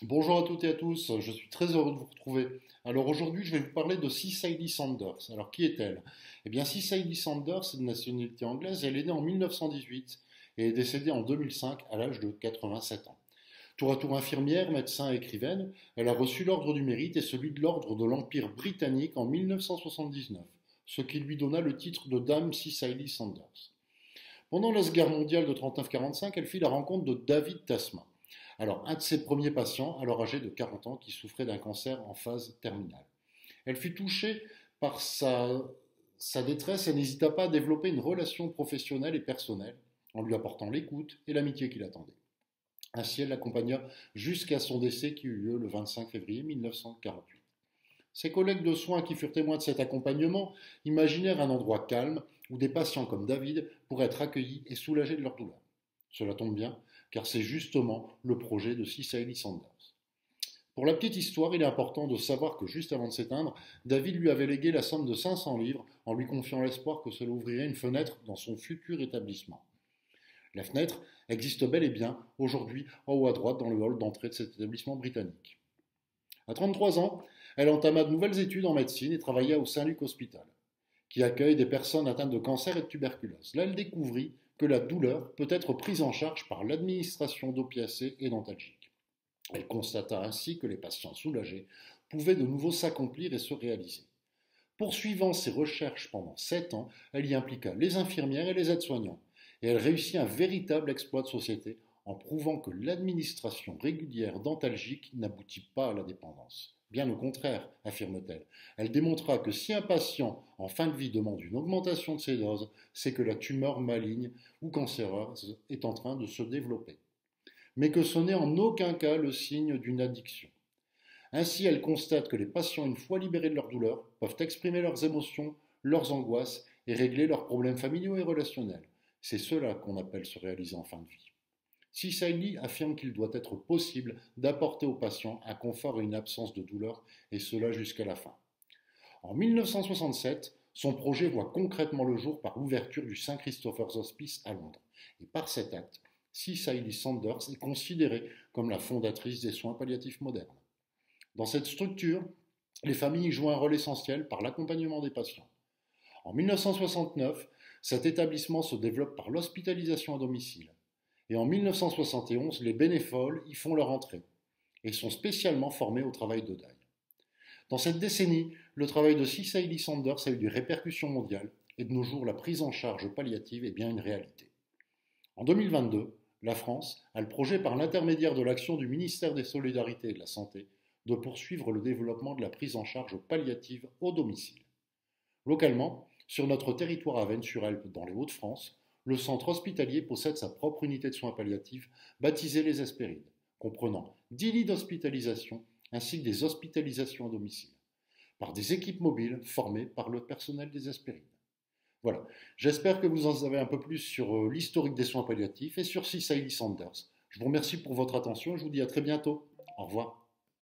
Bonjour à toutes et à tous, je suis très heureux de vous retrouver. Alors aujourd'hui, je vais vous parler de Cicely Saunders. Alors qui est-elle? Eh bien, Cicely Saunders est de nationalité anglaise, elle est née en 1918 et est décédée en 2005 à l'âge de 87 ans. Tour à tour infirmière, médecin et écrivaine, elle a reçu l'ordre du mérite et celui de l'ordre de l'Empire britannique en 1979, ce qui lui donna le titre de Dame Cicely Saunders. Pendant la guerre mondiale de 39-45, elle fit la rencontre de David Tasman. Alors, un de ses premiers patients, alors âgé de 40 ans, qui souffrait d'un cancer en phase terminale. Elle fut touchée par sa détresse et n'hésita pas à développer une relation professionnelle et personnelle en lui apportant l'écoute et l'amitié qu'il attendait. Ainsi, elle l'accompagna jusqu'à son décès qui eut lieu le 25 février 1948. Ses collègues de soins qui furent témoins de cet accompagnement imaginèrent un endroit calme où des patients comme David pourraient être accueillis et soulagés de leur douleur. Cela tombe bien, car c'est justement le projet de Cicely Saunders. Pour la petite histoire, il est important de savoir que juste avant de s'éteindre, David lui avait légué la somme de 500 livres en lui confiant l'espoir que cela ouvrirait une fenêtre dans son futur établissement. La fenêtre existe bel et bien aujourd'hui en haut à droite dans le hall d'entrée de cet établissement britannique. À 33 ans, elle entama de nouvelles études en médecine et travailla au Saint-Luc Hospital, qui accueille des personnes atteintes de cancer et de tuberculose. Là, elle découvrit que la douleur peut être prise en charge par l'administration d'opiacés et d'antalgiques. Elle constata ainsi que les patients soulagés pouvaient de nouveau s'accomplir et se réaliser. Poursuivant ses recherches pendant 7 ans, elle y impliqua les infirmières et les aides-soignants, et elle réussit un véritable exploit de société en prouvant que l'administration régulière d'antalgiques n'aboutit pas à la dépendance. Bien au contraire, affirme-t-elle, elle démontra que si un patient en fin de vie demande une augmentation de ses doses, c'est que la tumeur maligne ou cancéreuse est en train de se développer, mais que ce n'est en aucun cas le signe d'une addiction. Ainsi, elle constate que les patients, une fois libérés de leur douleur, peuvent exprimer leurs émotions, leurs angoisses et régler leurs problèmes familiaux et relationnels. C'est cela qu'on appelle se réaliser en fin de vie. Cicely affirme qu'il doit être possible d'apporter aux patients un confort et une absence de douleur, et cela jusqu'à la fin. En 1967, son projet voit concrètement le jour par l'ouverture du St Christopher's Hospice à Londres. Et par cet acte, Cicely Saunders est considérée comme la fondatrice des soins palliatifs modernes. Dans cette structure, les familles jouent un rôle essentiel par l'accompagnement des patients. En 1969, cet établissement se développe par l'hospitalisation à domicile. Et en 1971, les bénévoles y font leur entrée et sont spécialement formés au travail de deuil. Dans cette décennie, le travail de Cicely Saunders a eu des répercussions mondiales et de nos jours, la prise en charge palliative est bien une réalité. En 2022, la France a le projet par l'intermédiaire de l'action du ministère des Solidarités et de la Santé de poursuivre le développement de la prise en charge palliative au domicile. Localement, sur notre territoire à Vennes-sur-Helpe, dans les Hauts-de-France, le centre hospitalier possède sa propre unité de soins palliatifs baptisée les Hespérides, comprenant 10 lits d'hospitalisation ainsi que des hospitalisations à domicile, par des équipes mobiles formées par le personnel des Hespérides. Voilà, j'espère que vous en savez un peu plus sur l'historique des soins palliatifs et sur Cicely Saunders. Je vous remercie pour votre attention et je vous dis à très bientôt. Au revoir.